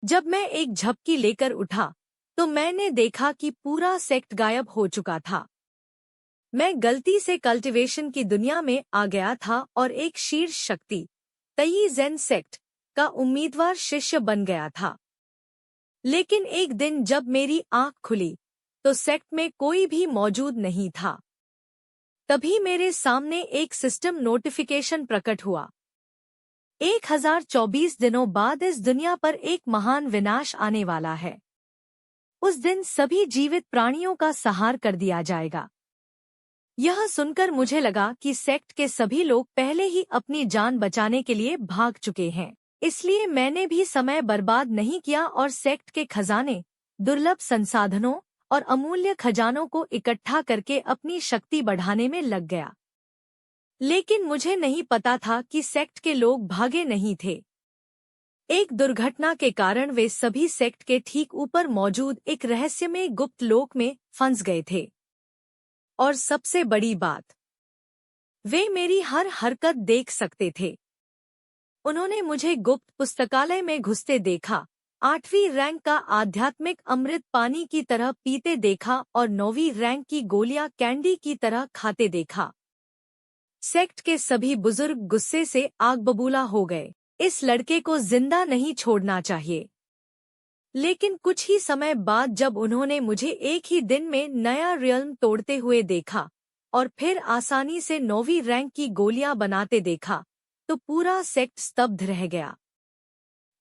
जब मैं एक झपकी लेकर उठा तो मैंने देखा कि पूरा सेक्ट गायब हो चुका था। मैं गलती से कल्टीवेशन की दुनिया में आ गया था और एक शीर्ष शक्ति तई ज़ेन सेक्ट का उम्मीदवार शिष्य बन गया था। लेकिन एक दिन जब मेरी आंख खुली तो सेक्ट में कोई भी मौजूद नहीं था। तभी मेरे सामने एक सिस्टम नोटिफिकेशन प्रकट हुआ। 1024 दिनों बाद इस दुनिया पर एक महान विनाश आने वाला है। उस दिन सभी जीवित प्राणियों का संहार कर दिया जाएगा। यह सुनकर मुझे लगा कि सेक्ट के सभी लोग पहले ही अपनी जान बचाने के लिए भाग चुके हैं। इसलिए मैंने भी समय बर्बाद नहीं किया और सेक्ट के खजाने, दुर्लभ संसाधनों और अमूल्य खजानों को इकट्ठा करके अपनी शक्ति बढ़ाने में लग गया। लेकिन मुझे नहीं पता था कि सेक्ट के लोग भागे नहीं थे। एक दुर्घटना के कारण वे सभी सेक्ट के ठीक ऊपर मौजूद एक रहस्यमय गुप्त लोक में फंस गए थे। और सबसे बड़ी बात, वे मेरी हर हरकत देख सकते थे। उन्होंने मुझे गुप्त पुस्तकालय में घुसते देखा, 8वीं रैंक का आध्यात्मिक अमृत पानी की तरह पीते देखा और 9वीं रैंक की गोलियां कैंडी की तरह खाते देखा। सेक्ट के सभी बुजुर्ग गुस्से से आग बबूला हो गए। इस लड़के को जिंदा नहीं छोड़ना चाहिए। लेकिन कुछ ही समय बाद जब उन्होंने मुझे एक ही दिन में नया रियल्म तोड़ते हुए देखा और फिर आसानी से 9वीं रैंक की गोलियां बनाते देखा तो पूरा सेक्ट स्तब्ध रह गया।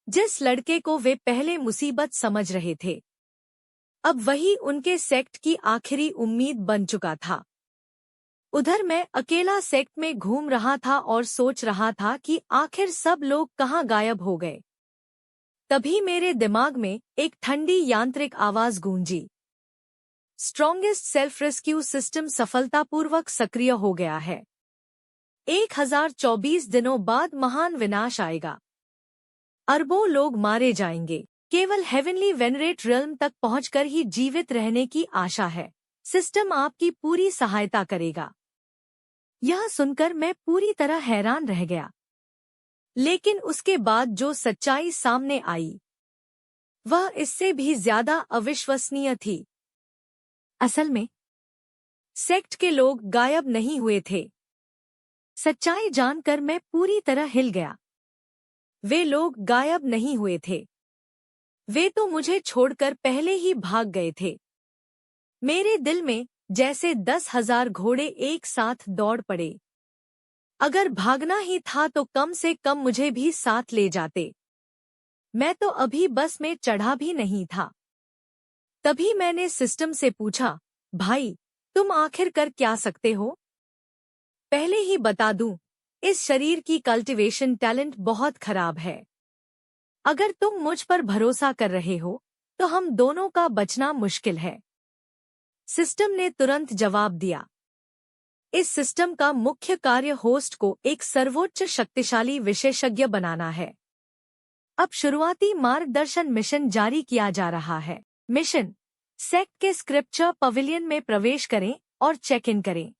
जिस लड़के को वे पहले मुसीबत समझ रहे थे, अब वही उनके सेक्ट की आखिरी उम्मीद बन चुका था। उधर मैं अकेला सेक्ट में घूम रहा था और सोच रहा था कि आखिर सब लोग कहाँ गायब हो गए। तभी मेरे दिमाग में एक ठंडी यांत्रिक आवाज गूंजी। स्ट्रॉन्गेस्ट सेल्फ रेस्क्यू सिस्टम सफलतापूर्वक सक्रिय हो गया है। 1024 दिनों बाद महान विनाश आएगा। अरबों लोग मारे जाएंगे। केवल हेवनली वेनरेट रियल्म तक पहुंचकर ही जीवित रहने की आशा है। सिस्टम आपकी पूरी सहायता करेगा। यह सुनकर मैं पूरी तरह हैरान रह गया। लेकिन उसके बाद जो सच्चाई सामने आई, वह इससे भी ज्यादा अविश्वसनीय थी। असल में सेक्ट के लोग गायब नहीं हुए थे। सच्चाई जानकर मैं पूरी तरह हिल गया। वे लोग गायब नहीं हुए थे। वे तो मुझे छोड़कर पहले ही भाग गए थे। मेरे दिल में जैसे 10,000 घोड़े एक साथ दौड़ पड़े। अगर भागना ही था तो कम से कम मुझे भी साथ ले जाते। मैं तो अभी बस में चढ़ा भी नहीं था। तभी मैंने सिस्टम से पूछा, भाई, तुम आखिर कर क्या सकते हो? पहले ही बता दूं, इस शरीर की कल्टीवेशन टैलेंट बहुत खराब है। अगर तुम मुझ पर भरोसा कर रहे हो तो हम दोनों का बचना मुश्किल है। सिस्टम ने तुरंत जवाब दिया। इस सिस्टम का मुख्य कार्य होस्ट को एक सर्वोच्च शक्तिशाली विशेषज्ञ बनाना है। अब शुरुआती मार्गदर्शन मिशन जारी किया जा रहा है। मिशन: सेक्ट के स्क्रिप्चर पवेलियन में प्रवेश करें और चेक इन करें।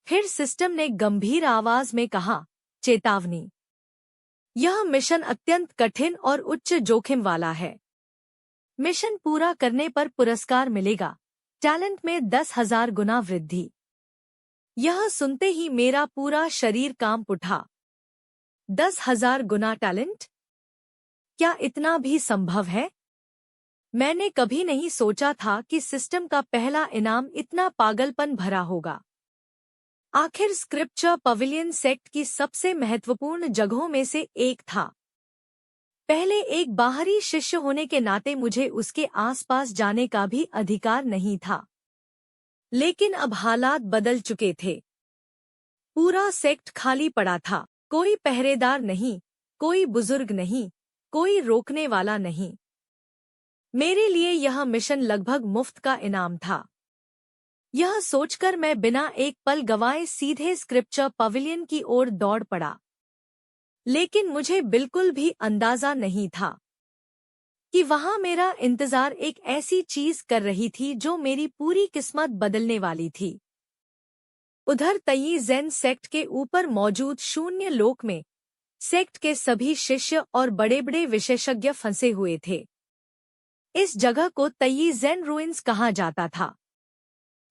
फिर सिस्टम ने गंभीर आवाज में कहा, चेतावनी, यह मिशन अत्यंत कठिन और उच्च जोखिम वाला है। मिशन पूरा करने पर पुरस्कार मिलेगा, टैलेंट में 10,000 गुना वृद्धि। यह सुनते ही मेरा पूरा शरीर कांप उठा। 10,000 गुना टैलेंट? क्या इतना भी संभव है? मैंने कभी नहीं सोचा था कि सिस्टम का पहला इनाम इतना पागलपन भरा होगा। आखिर स्क्रिप्चर पवेलियन सेक्ट की सबसे महत्वपूर्ण जगहों में से एक था। पहले एक बाहरी शिष्य होने के नाते मुझे उसके आसपास जाने का भी अधिकार नहीं था। लेकिन अब हालात बदल चुके थे। पूरा सेक्ट खाली पड़ा था। कोई पहरेदार नहीं, कोई बुजुर्ग नहीं, कोई रोकने वाला नहीं। मेरे लिए यह मिशन लगभग मुफ्त का इनाम था। यह सोचकर मैं बिना एक पल गंवाए सीधे स्क्रिप्चर पवेलियन की ओर दौड़ पड़ा। लेकिन मुझे बिल्कुल भी अंदाजा नहीं था कि वहां मेरा इंतजार एक ऐसी चीज कर रही थी जो मेरी पूरी किस्मत बदलने वाली थी। उधर तई ज़ेन सेक्ट के ऊपर मौजूद शून्य लोक में सेक्ट के सभी शिष्य और बड़े बड़े विशेषज्ञ फंसे हुए थे। इस जगह को तयी ज़ेन रूइंस कहा जाता था।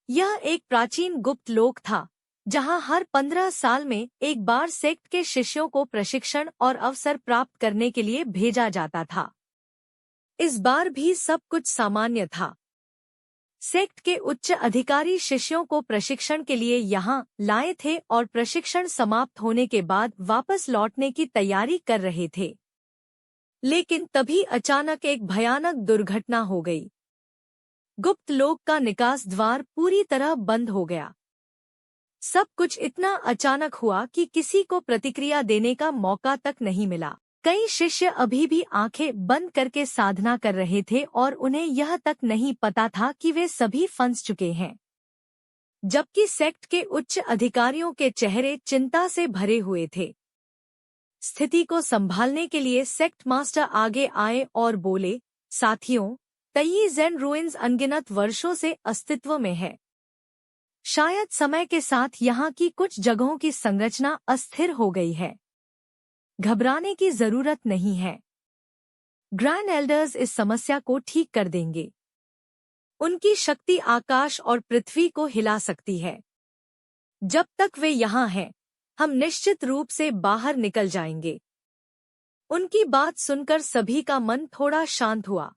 यह एक प्राचीन गुप्त लोक था, जहां हर 15 साल में एक बार सेक्ट के शिष्यों को प्रशिक्षण और अवसर प्राप्त करने के लिए भेजा जाता था। इस बार भी सब कुछ सामान्य था। सेक्ट के उच्च अधिकारी शिष्यों को प्रशिक्षण के लिए यहाँ लाए थे और प्रशिक्षण समाप्त होने के बाद वापस लौटने की तैयारी कर रहे थे। लेकिन तभी अचानक एक भयानक दुर्घटना हो गई। गुप्त लोक का निकास द्वार पूरी तरह बंद हो गया। सब कुछ इतना अचानक हुआ कि किसी को प्रतिक्रिया देने का मौका तक नहीं मिला। कई शिष्य अभी भी आंखें बंद करके साधना कर रहे थे और उन्हें यह तक नहीं पता था कि वे सभी फंस चुके हैं। जबकि सेक्ट के उच्च अधिकारियों के चेहरे चिंता से भरे हुए थे। स्थिति को संभालने के लिए सेक्ट मास्टर आगे आए और बोले, साथियों, तयी ज़ेन रूइंस अनगिनत वर्षों से अस्तित्व में है। शायद समय के साथ यहाँ की कुछ जगहों की संरचना अस्थिर हो गई है। घबराने की जरूरत नहीं है। ग्रैंड एल्डर्स इस समस्या को ठीक कर देंगे। उनकी शक्ति आकाश और पृथ्वी को हिला सकती है। जब तक वे यहाँ हैं, हम निश्चित रूप से बाहर निकल जाएंगे। उनकी बात सुनकर सभी का मन थोड़ा शांत हुआ।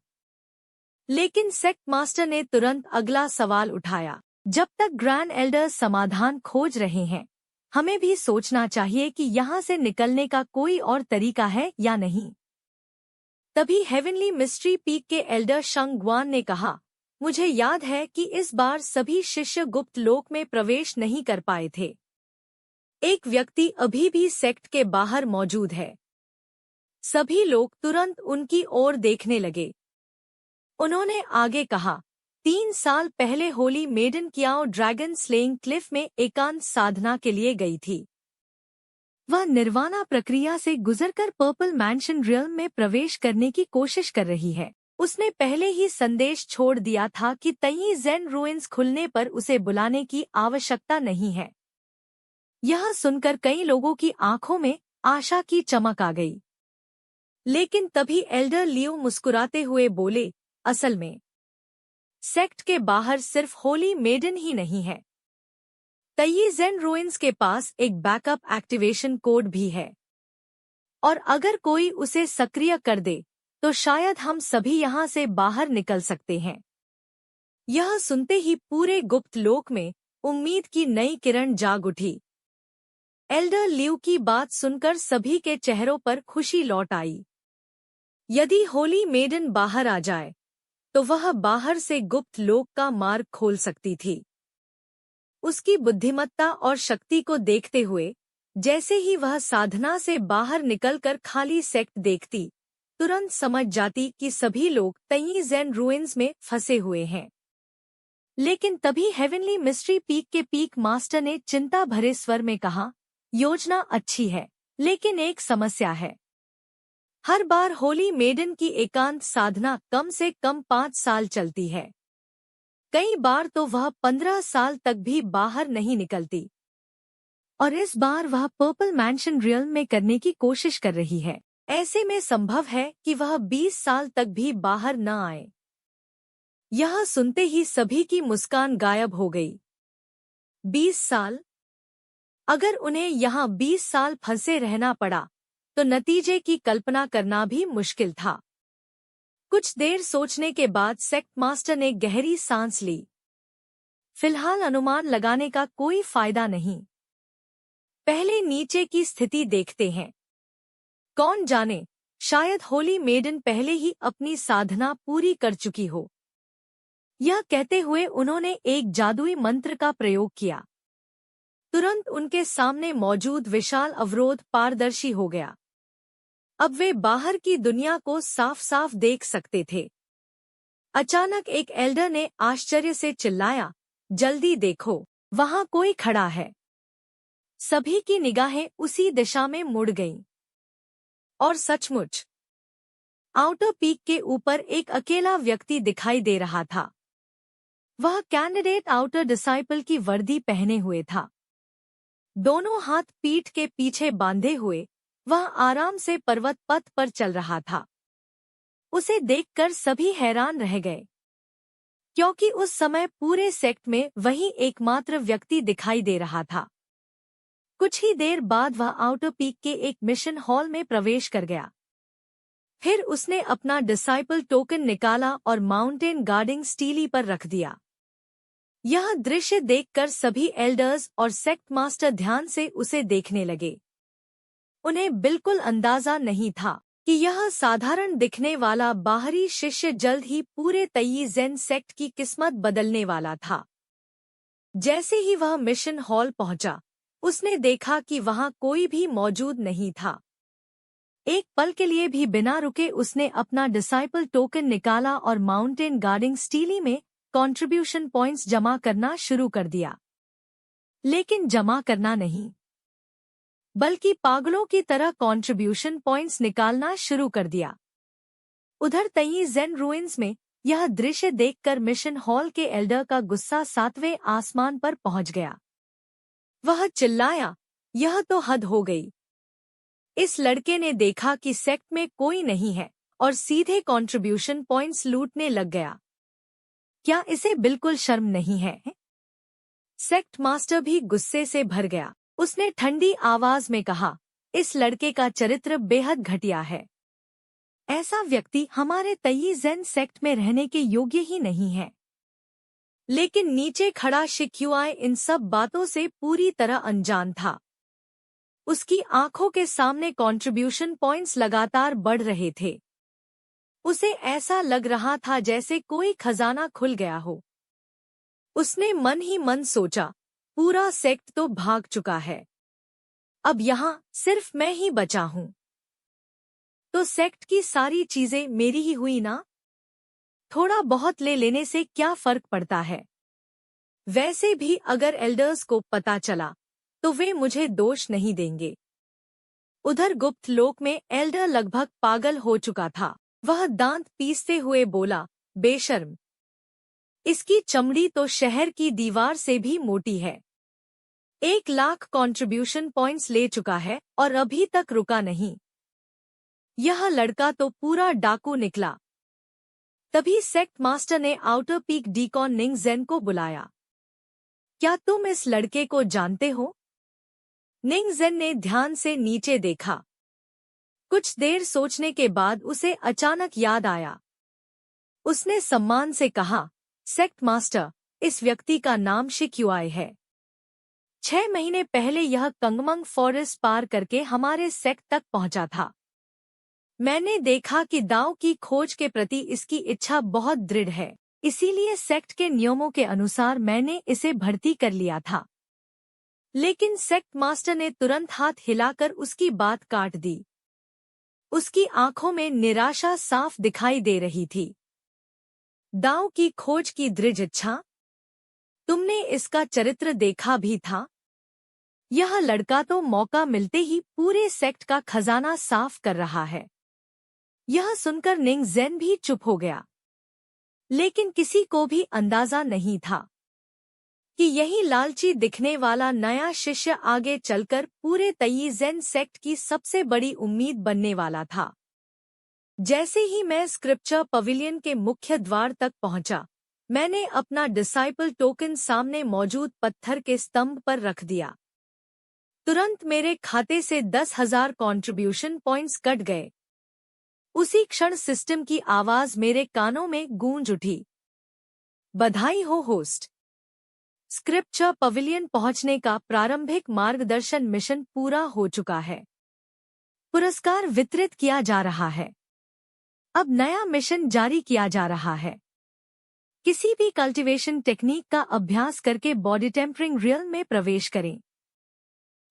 लेकिन सेक्ट मास्टर ने तुरंत अगला सवाल उठाया, जब तक ग्रैंड एल्डर्स समाधान खोज रहे हैं, हमें भी सोचना चाहिए कि यहाँ से निकलने का कोई और तरीका है या नहीं। तभी हेवनली मिस्ट्री पीक के एल्डर शंग ग्वान ने कहा, मुझे याद है कि इस बार सभी शिष्य गुप्त लोक में प्रवेश नहीं कर पाए थे। एक व्यक्ति अभी भी सेक्ट के बाहर मौजूद है। सभी लोग तुरंत उनकी ओर देखने लगे। उन्होंने आगे कहा, 3 साल पहले holy maiden Qiao dragon slaying cliff में एकांत साधना के लिए गई थी। वह निर्वाणा प्रक्रिया से गुजरकर पर्पल मैंशन रियल्म में प्रवेश करने की कोशिश कर रही है। उसने पहले ही संदेश छोड़ दिया था कि तयी ज़ेन रूइंस खुलने पर उसे बुलाने की आवश्यकता नहीं है। यह सुनकर कई लोगों की आंखों में आशा की चमक आ गई। लेकिन तभी एल्डर लियो मुस्कुराते हुए बोले, असल में सेक्ट के बाहर सिर्फ होली मेडन ही नहीं है। तयी ज़ेन रूइंस के पास एक बैकअप एक्टिवेशन कोड भी है, और अगर कोई उसे सक्रिय कर दे तो शायद हम सभी यहाँ से बाहर निकल सकते हैं। यह सुनते ही पूरे गुप्त लोक में उम्मीद की नई किरण जाग उठी। एल्डर लियू की बात सुनकर सभी के चेहरों पर खुशी लौट आई। यदि होली मेडन बाहर आ जाए तो वह बाहर से गुप्त लोक का मार्ग खोल सकती थी। उसकी बुद्धिमत्ता और शक्ति को देखते हुए, जैसे ही वह साधना से बाहर निकलकर खाली सेक्ट देखती, तुरंत समझ जाती कि सभी लोग तयी ज़ेन रूइंस में फंसे हुए हैं। लेकिन तभी हेवनली मिस्ट्री पीक के पीक मास्टर ने चिंता भरे स्वर में कहा, योजना अच्छी है, लेकिन एक समस्या है। हर बार होली मेडन की एकांत साधना कम से कम 5 साल चलती है। कई बार तो वह 15 साल तक भी बाहर नहीं निकलती। और इस बार वह पर्पल मैंशन रियल्म में करने की कोशिश कर रही है। ऐसे में संभव है कि वह 20 साल तक भी बाहर न आए। यह सुनते ही सभी की मुस्कान गायब हो गई। 20 साल? अगर उन्हें यहाँ 20 साल फंसे रहना पड़ा तो नतीजे की कल्पना करना भी मुश्किल था। कुछ देर सोचने के बाद सेक्ट मास्टर ने गहरी सांस ली। फिलहाल अनुमान लगाने का कोई फायदा नहीं। पहले नीचे की स्थिति देखते हैं। कौन जाने, शायद होली मेडन पहले ही अपनी साधना पूरी कर चुकी हो। यह कहते हुए उन्होंने एक जादुई मंत्र का प्रयोग किया। तुरंत उनके सामने मौजूद विशाल अवरोध पारदर्शी हो गया। अब वे बाहर की दुनिया को साफ साफ देख सकते थे। अचानक एक एल्डर ने आश्चर्य से चिल्लाया, जल्दी देखो, वहां कोई खड़ा है। सभी की निगाहें उसी दिशा में मुड़ गईं। और सचमुच आउटर पीक के ऊपर एक अकेला व्यक्ति दिखाई दे रहा था। वह कैंडिडेट आउटर डिसाइपल की वर्दी पहने हुए था। दोनों हाथ पीठ के पीछे बांधे हुए, वह आराम से पर्वत पथ पर चल रहा था। उसे देखकर सभी हैरान रह गए, क्योंकि उस समय पूरे सेक्ट में वही एकमात्र व्यक्ति दिखाई दे रहा था। कुछ ही देर बाद वह आउटर पीक के एक मिशन हॉल में प्रवेश कर गया। फिर उसने अपना डिसाइपल टोकन निकाला और माउंटेन गार्डिंग स्टीली पर रख दिया। यह दृश्य देखकर सभी एल्डर्स और सेक्ट मास्टर ध्यान से उसे देखने लगे। उन्हें बिल्कुल अंदाजा नहीं था कि यह साधारण दिखने वाला बाहरी शिष्य जल्द ही पूरे तई ज़ेन सेक्ट की किस्मत बदलने वाला था। जैसे ही वह मिशन हॉल पहुंचा, उसने देखा कि वहां कोई भी मौजूद नहीं था। एक पल के लिए भी बिना रुके उसने अपना डिसाइपल टोकन निकाला और माउंटेन गार्डिंग स्टीली में कंट्रीब्यूशन पॉइंट्स जमा करना शुरू कर दिया। लेकिन जमा करना नहीं, बल्कि पागलों की तरह कंट्रीब्यूशन पॉइंट्स निकालना शुरू कर दिया। उधर तई ज़ेन रूइंस में यह दृश्य देखकर मिशन हॉल के एल्डर का गुस्सा 7वें आसमान पर पहुंच गया। वह चिल्लाया, यह तो हद हो गई। इस लड़के ने देखा कि सेक्ट में कोई नहीं है और सीधे कंट्रीब्यूशन पॉइंट्स लूटने लग गया। क्या इसे बिल्कुल शर्म नहीं है? सेक्ट मास्टर भी गुस्से से भर गया। उसने ठंडी आवाज में कहा, इस लड़के का चरित्र बेहद घटिया है। ऐसा व्यक्ति हमारे तई ज़ेन सेक्ट में रहने के योग्य ही नहीं है। लेकिन नीचे खड़ा शिक्युआई इन सब बातों से पूरी तरह अनजान था। उसकी आंखों के सामने कंट्रीब्यूशन पॉइंट्स लगातार बढ़ रहे थे। उसे ऐसा लग रहा था जैसे कोई खजाना खुल गया हो। उसने मन ही मन सोचा, पूरा सेक्ट तो भाग चुका है, अब यहाँ सिर्फ मैं ही बचा हूँ। तो सेक्ट की सारी चीजें मेरी ही हुई ना? थोड़ा बहुत ले लेने से क्या फर्क पड़ता है? वैसे भी अगर एल्डर्स को पता चला तो वे मुझे दोष नहीं देंगे। उधर गुप्त लोक में एल्डर लगभग पागल हो चुका था। वह दांत पीसते हुए बोला, बेशर्म, इसकी चमड़ी तो शहर की दीवार से भी मोटी है। 1,00,000 कंट्रीब्यूशन पॉइंट्स ले चुका है और अभी तक रुका नहीं। यह लड़का तो पूरा डाकू निकला। तभी सेक्ट मास्टर ने आउटर पीक डीकॉन निंग ज़ेन को बुलाया। क्या तुम इस लड़के को जानते हो? निंग ज़ेन ने ध्यान से नीचे देखा। कुछ देर सोचने के बाद उसे अचानक याद आया। उसने सम्मान से कहा, सेक्ट मास्टर, इस व्यक्ति का नाम शिक्युआई है। 6 महीने पहले यह कंगमंग फॉरेस्ट पार करके हमारे सेक्ट तक पहुंचा था। मैंने देखा कि दाव की खोज के प्रति इसकी इच्छा बहुत दृढ़ है, इसीलिए सेक्ट के नियमों के अनुसार मैंने इसे भर्ती कर लिया था। लेकिन सेक्ट मास्टर ने तुरंत हाथ हिलाकर उसकी बात काट दी। उसकी आंखों में निराशा साफ दिखाई दे रही थी। दाव की खोज की दृढ़ इच्छा? तुमने इसका चरित्र देखा भी था? यह लड़का तो मौका मिलते ही पूरे सेक्ट का खजाना साफ कर रहा है। यह सुनकर निंग ज़ेन भी चुप हो गया। लेकिन किसी को भी अंदाजा नहीं था कि यही लालची दिखने वाला नया शिष्य आगे चलकर पूरे तई ज़ेन सेक्ट की सबसे बड़ी उम्मीद बनने वाला था। जैसे ही मैं स्क्रिप्चर पवेलियन के मुख्य द्वार तक पहुंचा, मैंने अपना डिसाइपल टोकन सामने मौजूद पत्थर के स्तंभ पर रख दिया। तुरंत मेरे खाते से 10,000 कंट्रीब्यूशन पॉइंट्स कट गए। उसी क्षण सिस्टम की आवाज मेरे कानों में गूंज उठी, बधाई हो होस्ट। स्क्रिप्चर पवेलियन पहुंचने का प्रारंभिक मार्गदर्शन मिशन पूरा हो चुका है। पुरस्कार वितरित किया जा रहा है। अब नया मिशन जारी किया जा रहा है। किसी भी कल्टीवेशन टेक्निक का अभ्यास करके बॉडी टेम्परिंग रियल में प्रवेश करें।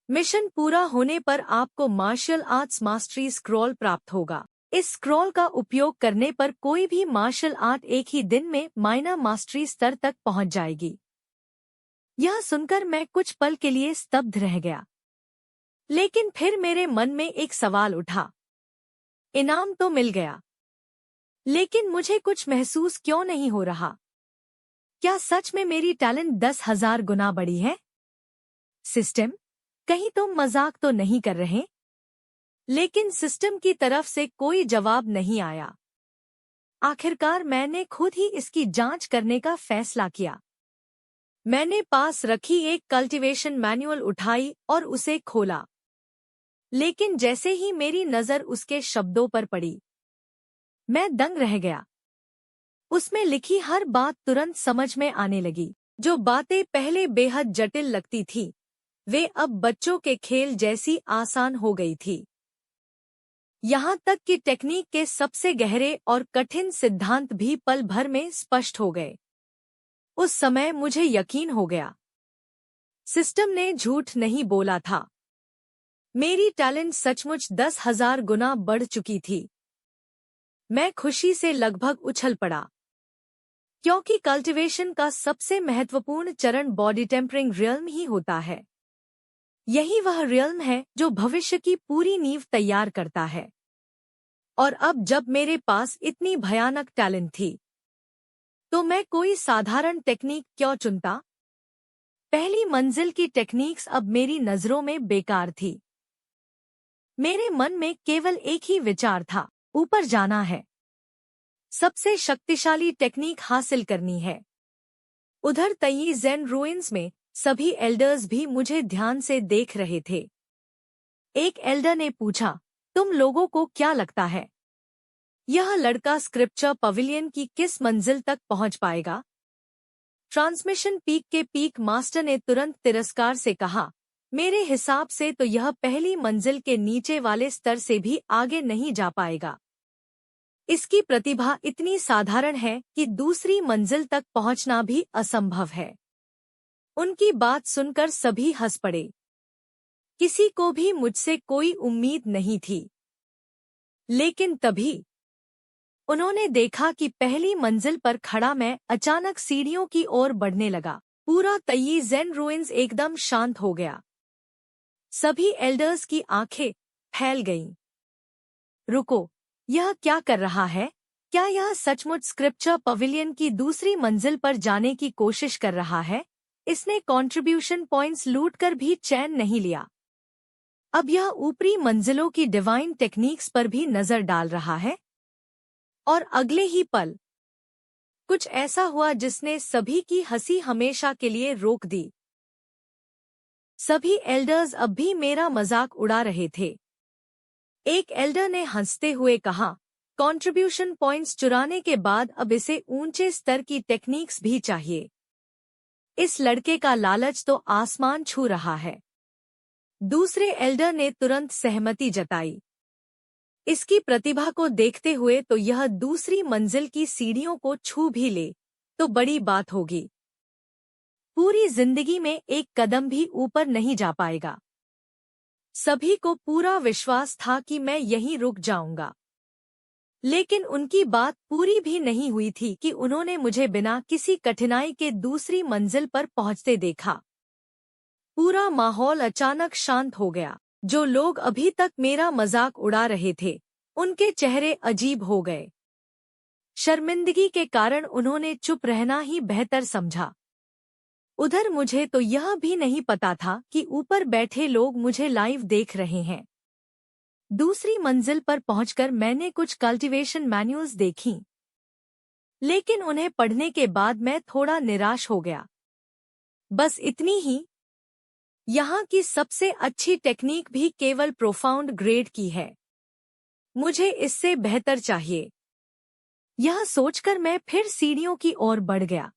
मिशन पूरा होने पर आपको मार्शल आर्ट्स मास्टरी स्क्रॉल प्राप्त होगा। इस स्क्रॉल का उपयोग करने पर कोई भी मार्शल आर्ट एक ही दिन में माइनर मास्टरी स्तर तक पहुंच जाएगी। यह सुनकर मैं कुछ पल के लिए स्तब्ध रह गया। लेकिन फिर मेरे मन में एक सवाल उठा। इनाम तो मिल गया, लेकिन मुझे कुछ महसूस क्यों नहीं हो रहा? क्या सच में मेरी टैलेंट 10,000 गुना बढ़ी है? सिस्टम, कहीं तुम मजाक तो नहीं कर रहे? लेकिन सिस्टम की तरफ से कोई जवाब नहीं आया। आखिरकार मैंने खुद ही इसकी जांच करने का फैसला किया। मैंने पास रखी एक कल्टीवेशन मैनुअल उठाई और उसे खोला। लेकिन जैसे ही मेरी नजर उसके शब्दों पर पड़ी, मैं दंग रह गया। उसमें लिखी हर बात तुरंत समझ में आने लगी। जो बातें पहले बेहद जटिल लगती थी, वे अब बच्चों के खेल जैसी आसान हो गई थी। यहाँ तक कि टेक्निक के सबसे गहरे और कठिन सिद्धांत भी पल भर में स्पष्ट हो गए। उस समय मुझे यकीन हो गया, सिस्टम ने झूठ नहीं बोला था। मेरी टैलेंट सचमुच 10,000 गुना बढ़ चुकी थी। मैं खुशी से लगभग उछल पड़ा, क्योंकि कल्टीवेशन का सबसे महत्वपूर्ण चरण बॉडी टेम्परिंग रियल्म ही होता है। यही वह रियल्म है जो भविष्य की पूरी नींव तैयार करता है। और अब जब मेरे पास इतनी भयानक टैलेंट थी, तो मैं कोई साधारण टेक्निक क्यों चुनता? पहली मंजिल की टेक्निक्स अब मेरी नजरों में बेकार थी। मेरे मन में केवल एक ही विचार था, ऊपर जाना है, सबसे शक्तिशाली टेक्निक हासिल करनी है। उधर तई ज़ेन रूइंस में सभी एल्डर्स भी मुझे ध्यान से देख रहे थे। एक एल्डर ने पूछा, तुम लोगों को क्या लगता है, यह लड़का स्क्रिप्चर पवेलियन की किस मंजिल तक पहुंच पाएगा? ट्रांसमिशन पीक के पीक मास्टर ने तुरंत तिरस्कार से कहा, मेरे हिसाब से तो यह पहली मंजिल के नीचे वाले स्तर से भी आगे नहीं जा पाएगा। इसकी प्रतिभा इतनी साधारण है कि दूसरी मंजिल तक पहुंचना भी असंभव है। उनकी बात सुनकर सभी हंस पड़े। किसी को भी मुझसे कोई उम्मीद नहीं थी। लेकिन तभी उन्होंने देखा कि पहली मंजिल पर खड़ा मैं अचानक सीढ़ियों की ओर बढ़ने लगा। पूरा तई ज़ेन रूइंस एकदम शांत हो गया। सभी एल्डर्स की आंखें फैल गईं। रुको, यह क्या कर रहा है? क्या यह सचमुच स्क्रिप्चर पवेलियन की दूसरी मंजिल पर जाने की कोशिश कर रहा है? इसने कंट्रीब्यूशन पॉइंट्स लूटकर भी चैन नहीं लिया। अब यह ऊपरी मंजिलों की डिवाइन टेक्निक्स पर भी नजर डाल रहा है। और अगले ही पल कुछ ऐसा हुआ जिसने सभी की हंसी हमेशा के लिए रोक दी। सभी एल्डर्स अब भी मेरा मजाक उड़ा रहे थे। एक एल्डर ने हंसते हुए कहा, कंट्रीब्यूशन पॉइंट्स चुराने के बाद अब इसे ऊंचे स्तर की टेक्निक्स भी चाहिए। इस लड़के का लालच तो आसमान छू रहा है। दूसरे एल्डर ने तुरंत सहमति जताई। इसकी प्रतिभा को देखते हुए तो यह दूसरी मंजिल की सीढ़ियों को छू भी ले तो बड़ी बात होगी। पूरी जिंदगी में एक कदम भी ऊपर नहीं जा पाएगा। सभी को पूरा विश्वास था कि मैं यहीं रुक जाऊंगा। लेकिन उनकी बात पूरी भी नहीं हुई थी कि उन्होंने मुझे बिना किसी कठिनाई के दूसरी मंजिल पर पहुंचते देखा। पूरा माहौल अचानक शांत हो गया। जो लोग अभी तक मेरा मजाक उड़ा रहे थे, उनके चेहरे अजीब हो गए। शर्मिंदगी के कारण उन्होंने चुप रहना ही बेहतर समझा। उधर मुझे तो यह भी नहीं पता था कि ऊपर बैठे लोग मुझे लाइव देख रहे हैं। दूसरी मंजिल पर पहुंचकर मैंने कुछ कल्टीवेशन मैन्युअल्स देखीं, लेकिन उन्हें पढ़ने के बाद मैं थोड़ा निराश हो गया। बस इतनी ही। यहाँ की सबसे अच्छी टेक्निक भी केवल प्रोफाउंड ग्रेड की है। मुझे इससे बेहतर चाहिए। यह सोचकर मैं फिर सीढ़ियों की ओर बढ़ गया।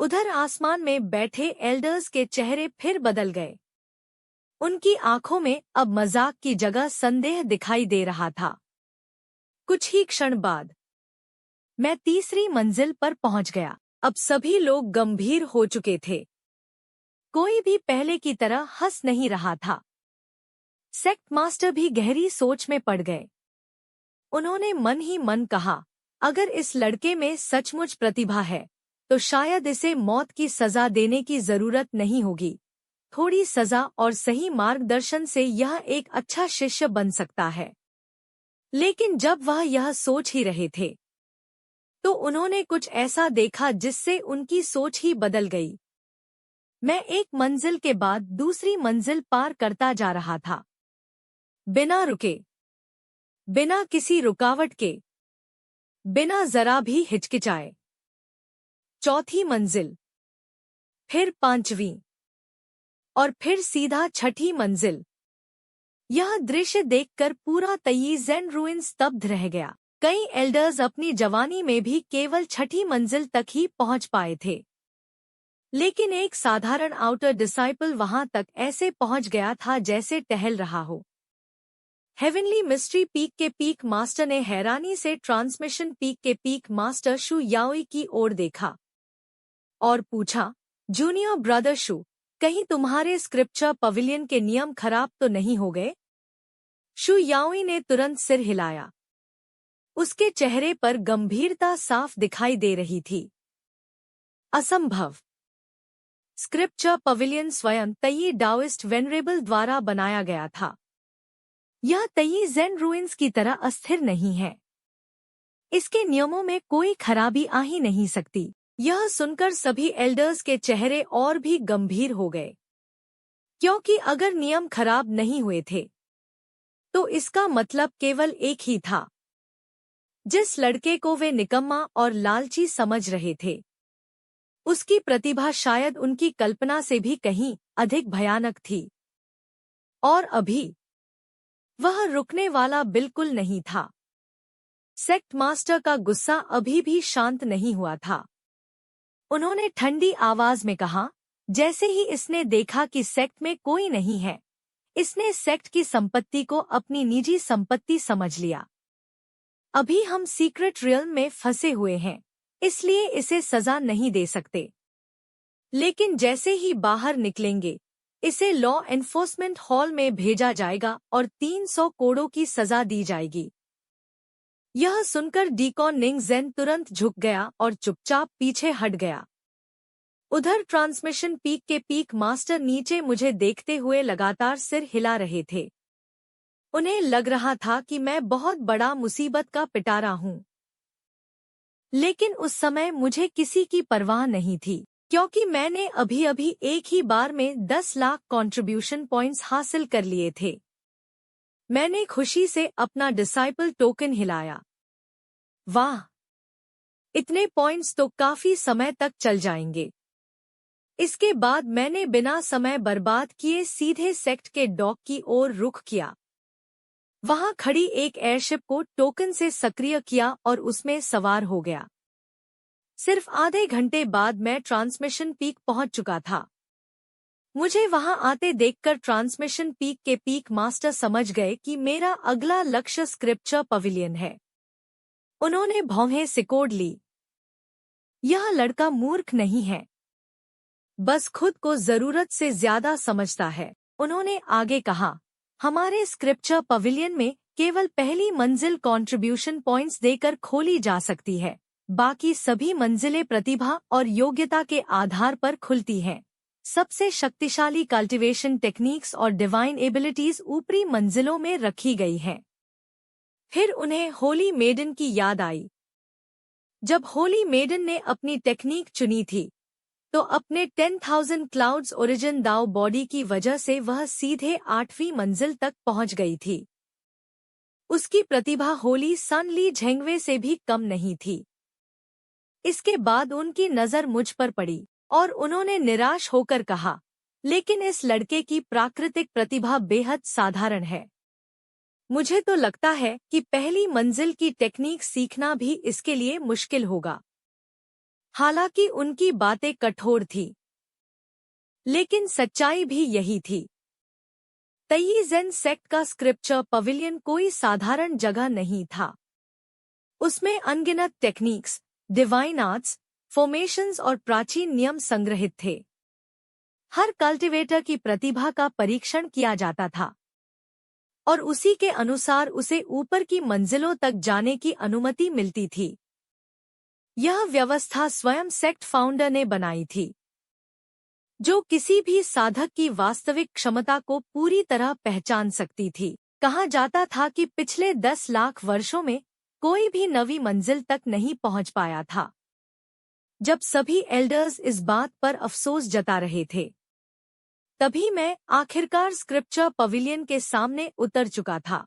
उधर आसमान में बैठे एल्डर्स के चेहरे फिर बदल गए। उनकी आंखों में अब मजाक की जगह संदेह दिखाई दे रहा था। कुछ ही क्षण बाद मैं तीसरी मंजिल पर पहुंच गया। अब सभी लोग गंभीर हो चुके थे। कोई भी पहले की तरह हंस नहीं रहा था। सेक्ट मास्टर भी गहरी सोच में पड़ गए। उन्होंने मन ही मन कहा, अगर इस लड़के में सचमुच प्रतिभा है, तो शायद इसे मौत की सजा देने की जरूरत नहीं होगी। थोड़ी सजा और सही मार्गदर्शन से यह एक अच्छा शिष्य बन सकता है। लेकिन जब वह यह सोच ही रहे थे, तो उन्होंने कुछ ऐसा देखा जिससे उनकी सोच ही बदल गई। मैं एक मंजिल के बाद दूसरी मंजिल पार करता जा रहा था। बिना रुके, बिना किसी रुकावट के, बिना जरा भी हिचकिचाए। चौथी मंजिल, फिर पांचवीं, और फिर सीधा छठी मंजिल। यह दृश्य देखकर पूरा तयी ज़ेन रुइन स्तब्ध रह गया। कई एल्डर्स अपनी जवानी में भी केवल छठी मंजिल तक ही पहुंच पाए थे, लेकिन एक साधारण आउटर डिसाइपल वहां तक ऐसे पहुंच गया था जैसे टहल रहा हो। हेवनली मिस्ट्री पीक के पीक मास्टर ने हैरानी से ट्रांसमिशन पीक के पीक मास्टर शू याओई की ओर देखा और पूछा, जूनियर ब्रदर शू, कहीं तुम्हारे स्क्रिप्चर पवेलियन के नियम खराब तो नहीं हो गए? शू याओई ने तुरंत सिर हिलाया। उसके चेहरे पर गंभीरता साफ दिखाई दे रही थी। असंभव। स्क्रिप्चर पवेलियन स्वयं तयी डाओइस्ट वेनरेबल द्वारा बनाया गया था। यह तयी ज़ेन रुइंस की तरह अस्थिर नहीं है। इसके नियमों में कोई खराबी आ ही नहीं सकती। यह सुनकर सभी एल्डर्स के चेहरे और भी गंभीर हो गए, क्योंकि अगर नियम खराब नहीं हुए थे तो इसका मतलब केवल एक ही था। जिस लड़के को वे निकम्मा और लालची समझ रहे थे, उसकी प्रतिभा शायद उनकी कल्पना से भी कहीं अधिक भयानक थी। और अभी वह रुकने वाला बिल्कुल नहीं था। सेक्ट मास्टर का गुस्सा अभी भी शांत नहीं हुआ था। उन्होंने ठंडी आवाज में कहा, जैसे ही इसने देखा कि सेक्ट में कोई नहीं है, इसने सेक्ट की संपत्ति को अपनी निजी संपत्ति समझ लिया। अभी हम सीक्रेट रियल्म में फंसे हुए हैं, इसलिए इसे सजा नहीं दे सकते। लेकिन जैसे ही बाहर निकलेंगे, इसे लॉ एनफोर्समेंट हॉल में भेजा जाएगा और 300 कोड़ों की सजा दी जाएगी। यह सुनकर डीकॉन निंग ज़ेन तुरंत झुक गया और चुपचाप पीछे हट गया। उधर ट्रांसमिशन पीक के पीक मास्टर नीचे मुझे देखते हुए लगातार सिर हिला रहे थे। उन्हें लग रहा था कि मैं बहुत बड़ा मुसीबत का पिटारा हूं। लेकिन उस समय मुझे किसी की परवाह नहीं थी, क्योंकि मैंने अभी-अभी एक ही बार में 10 लाख कंट्रीब्यूशन पॉइंट्स हासिल कर लिए थे। मैंने खुशी से अपना डिसाइपल टोकन हिलाया। वाह! इतने पॉइंट्स तो काफी समय तक चल जाएंगे। इसके बाद मैंने बिना समय बर्बाद किए सीधे सेक्ट के डॉक की ओर रुख किया। वहां खड़ी एक एयरशिप को टोकन से सक्रिय किया और उसमें सवार हो गया। सिर्फ आधे घंटे बाद मैं ट्रांसमिशन पीक पहुंच चुका था। मुझे वहां आते देखकर ट्रांसमिशन पीक के पीक मास्टर समझ गए कि मेरा अगला लक्ष्य स्क्रिप्चर पवेलियन है। उन्होंने भौहें सिकोड़ ली। यह लड़का मूर्ख नहीं है, बस खुद को जरूरत से ज्यादा समझता है। उन्होंने आगे कहा, हमारे स्क्रिप्चर पवेलियन में केवल पहली मंजिल कंट्रीब्यूशन पॉइंट्स देकर खोली जा सकती है। बाकी सभी मंजिलें प्रतिभा और योग्यता के आधार पर खुलती हैं। सबसे शक्तिशाली कल्टीवेशन टेक्निक्स और डिवाइन एबिलिटीज ऊपरी मंजिलों में रखी गई हैं। फिर उन्हें होली मेडन की याद आई। जब होली मेडन ने अपनी टेक्निक चुनी थी, तो अपने 10,000 क्लाउड्स ओरिजिन दाओ बॉडी की वजह से वह सीधे 8वीं मंजिल तक पहुंच गई थी। उसकी प्रतिभा होली सन ली झेंगवे से भी कम नहीं थी। इसके बाद उनकी नजर मुझ पर पड़ी और उन्होंने निराश होकर कहा, लेकिन इस लड़के की प्राकृतिक प्रतिभा बेहद साधारण है। मुझे तो लगता है कि पहली मंजिल की टेक्निक सीखना भी इसके लिए मुश्किल होगा। हालांकि उनकी बातें कठोर थी, लेकिन सच्चाई भी यही थी। तयी ज़ेन सेक्ट का स्क्रिप्चर पवेलियन कोई साधारण जगह नहीं था। उसमें अनगिनत टेक्निक्स, डिवाइन आर्ट्स, फॉर्मेशंस और प्राचीन नियम संग्रहित थे। हर कल्टिवेटर की प्रतिभा का परीक्षण किया जाता था और उसी के अनुसार उसे ऊपर की मंजिलों तक जाने की अनुमति मिलती थी। यह व्यवस्था स्वयं सेक्ट फाउंडर ने बनाई थी, जो किसी भी साधक की वास्तविक क्षमता को पूरी तरह पहचान सकती थी। कहा जाता था कि पिछले 10 लाख वर्षों में कोई भी नवी मंजिल तक नहीं पहुंच पाया था। जब सभी एल्डर्स इस बात पर अफसोस जता रहे थे, तभी मैं आखिरकार स्क्रिप्चर पवेलियन के सामने उतर चुका था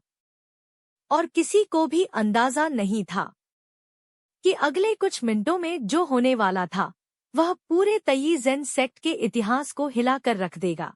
और किसी को भी अंदाजा नहीं था कि अगले कुछ मिनटों में जो होने वाला था वह पूरे तई जेन सेक्ट के इतिहास को हिलाकर रख देगा।